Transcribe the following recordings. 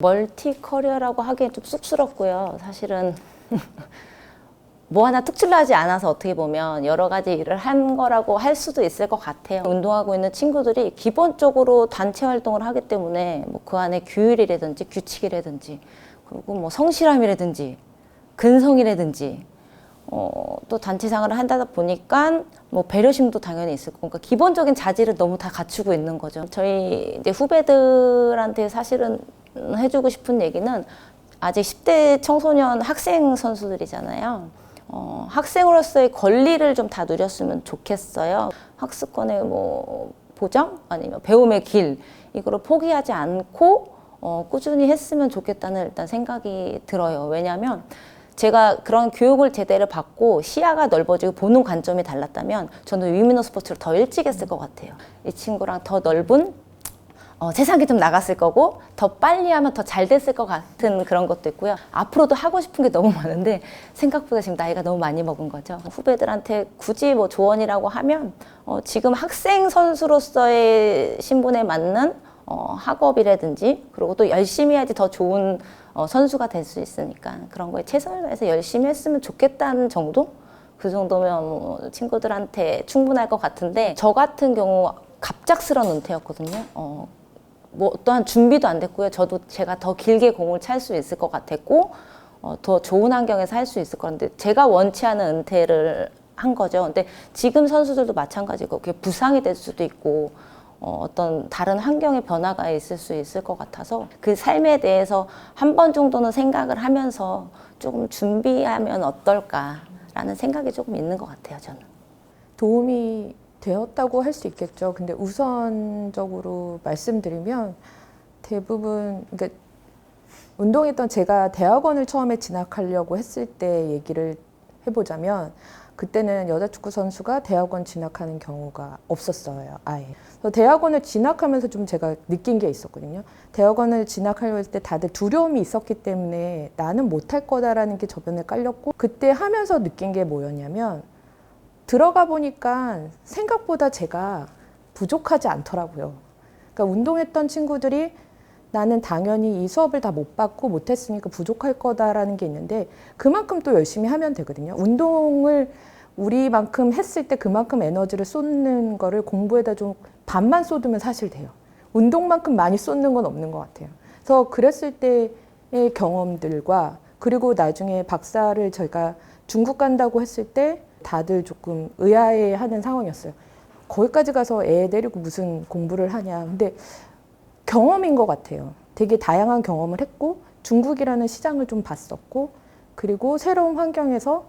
멀티 커리어라고 하기엔 좀 쑥스럽고요. 사실은 뭐 하나 특출나지 않아서 어떻게 보면 여러 가지 일을 한 거라고 할 수도 있을 것 같아요. 운동하고 있는 친구들이 기본적으로 단체 활동을 하기 때문에 뭐 그 안에 규율이라든지 규칙이라든지 그리고 뭐 성실함이라든지 근성이라든지 또 단체 생활을 한다 보니까 뭐 배려심도 당연히 있을 거고, 그러니까 기본적인 자질을 너무 다 갖추고 있는 거죠. 저희 이제 후배들한테 사실은 해주고 싶은 얘기는 아직 10대 청소년 학생 선수들이잖아요. 학생으로서의 권리를 좀 다 누렸으면 좋겠어요. 학습권의 뭐 보장 아니면 배움의 길 이거를 포기하지 않고 꾸준히 했으면 좋겠다는 일단 생각이 들어요. 왜냐하면 제가 그런 교육을 제대로 받고 시야가 넓어지고 보는 관점이 달랐다면 저는 위민호 스포츠를 더 일찍 했을 것 같아요. 이 친구랑 더 넓은 세상에 좀 나갔을 거고 더 빨리 하면 더 잘 됐을 것 같은 그런 것도 있고요. 앞으로도 하고 싶은 게 너무 많은데 생각보다 지금 나이가 너무 많이 먹은 거죠. 후배들한테 굳이 뭐 조언이라고 하면 지금 학생 선수로서의 신분에 맞는 학업이라든지 그리고 또 열심히 해야지 더 좋은 선수가 될 수 있으니까 그런 거에 최선을 다해서 열심히 했으면 좋겠다는 정도? 그 정도면 뭐 친구들한테 충분할 것 같은데 저 같은 경우 갑작스러운 은퇴였거든요. 뭐 어떠한 준비도 안 됐고요. 저도 제가 더 길게 공을 찰 수 있을 것 같았고 더 좋은 환경에서 할 수 있을 것 같은데 제가 원치 않은 은퇴를 한 거죠. 근데 지금 선수들도 마찬가지고 그게 부상이 될 수도 있고 어떤 다른 환경의 변화가 있을 수 있을 것 같아서 그 삶에 대해서 한 번 정도는 생각을 하면서 조금 준비하면 어떨까라는 생각이 조금 있는 것 같아요, 저는. 도움이 되었다고 할 수 있겠죠. 근데 우선적으로 말씀드리면 대부분 그러니까 운동했던 제가 대학원을 처음에 진학하려고 했을 때 얘기를 해보자면 그때는 여자 축구 선수가 대학원 진학하는 경우가 없었어요, 아예. 그래서 대학원을 진학하면서 좀 제가 느낀 게 있었거든요. 대학원을 진학하려고 했을 때 다들 두려움이 있었기 때문에 나는 못할 거다라는 게 저변에 깔렸고 그때 하면서 느낀 게 뭐였냐면 들어가 보니까 생각보다 제가 부족하지 않더라고요. 그러니까 운동했던 친구들이 나는 당연히 이 수업을 다 못 받고 못했으니까 부족할 거다라는 게 있는데 그만큼 또 열심히 하면 되거든요. 운동을 우리만큼 했을 때 그만큼 에너지를 쏟는 거를 공부에다 좀 반만 쏟으면 사실 돼요. 운동만큼 많이 쏟는 건 없는 것 같아요. 그래서 그랬을 때의 경험들과 그리고 나중에 박사를 제가 중국 간다고 했을 때 다들 조금 의아해하는 상황이었어요. 거기까지 가서 애 데리고 무슨 공부를 하냐. 근데 경험인 것 같아요. 되게 다양한 경험을 했고 중국이라는 시장을 좀 봤었고 그리고 새로운 환경에서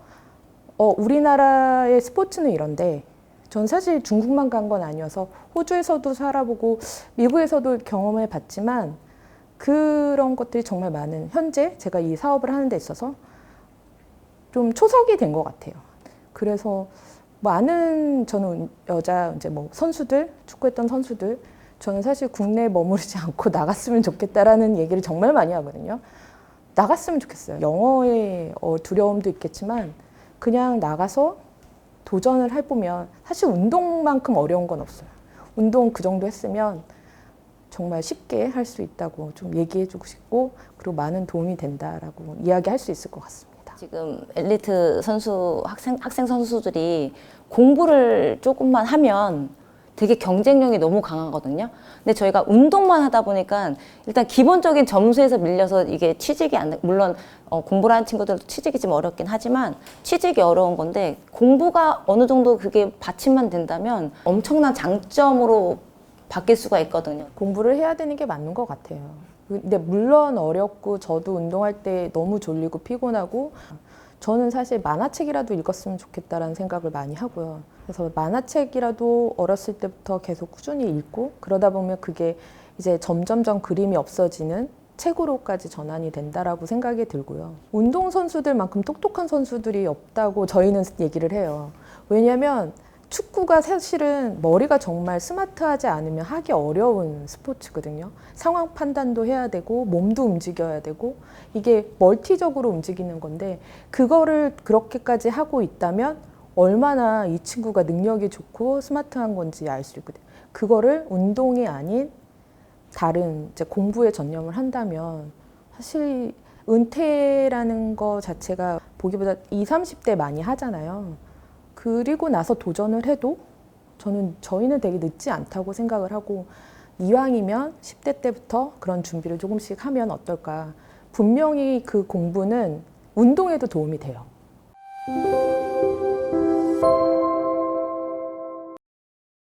우리나라의 스포츠는 이런데 전 사실 중국만 간 건 아니어서 호주에서도 살아보고 미국에서도 경험을 봤지만 그런 것들이 정말 많은 현재 제가 이 사업을 하는 데 있어서 좀 초석이 된 것 같아요. 그래서 많은 저는 여자 이제 뭐 선수들 축구했던 선수들 저는 사실 국내에 머무르지 않고 나갔으면 좋겠다라는 얘기를 정말 많이 하거든요. 나갔으면 좋겠어요. 영어의 두려움도 있겠지만 그냥 나가서 도전을 해보면 사실 운동만큼 어려운 건 없어요. 운동 그 정도 했으면 정말 쉽게 할 수 있다고 좀 얘기해주고 싶고 그리고 많은 도움이 된다라고 이야기할 수 있을 것 같습니다. 지금 엘리트 선수, 학생 선수들이 공부를 조금만 하면 되게 경쟁력이 너무 강하거든요. 근데 저희가 운동만 하다 보니까 일단 기본적인 점수에서 밀려서 이게 취직이 안 돼. 물론 공부를 하는 친구들도 취직이 좀 어렵긴 하지만 취직이 어려운 건데 공부가 어느 정도 그게 받침만 된다면 엄청난 장점으로 바뀔 수가 있거든요. 공부를 해야 되는 게 맞는 것 같아요. 근데 물론 어렵고 저도 운동할 때 너무 졸리고 피곤하고 저는 사실 만화책이라도 읽었으면 좋겠다라는 생각을 많이 하고요. 그래서 만화책이라도 어렸을 때부터 계속 꾸준히 읽고 그러다 보면 그게 이제 점점점 그림이 없어지는 책으로까지 전환이 된다라고 생각이 들고요. 운동선수들만큼 똑똑한 선수들이 없다고 저희는 얘기를 해요. 왜냐하면 축구가 사실은 머리가 정말 스마트하지 않으면 하기 어려운 스포츠거든요. 상황 판단도 해야 되고 몸도 움직여야 되고 이게 멀티적으로 움직이는 건데 그거를 그렇게까지 하고 있다면 얼마나 이 친구가 능력이 좋고 스마트한 건지 알 수 있거든요. 그거를 운동이 아닌 다른 이제 공부에 전념을 한다면 사실 은퇴라는 거 자체가 보기보다 20, 30대 많이 하잖아요. 그리고 나서 도전을 해도 저희는 되게 늦지 않다고 생각을 하고 이왕이면 10대 때부터 그런 준비를 조금씩 하면 어떨까. 분명히 그 공부는 운동에도 도움이 돼요.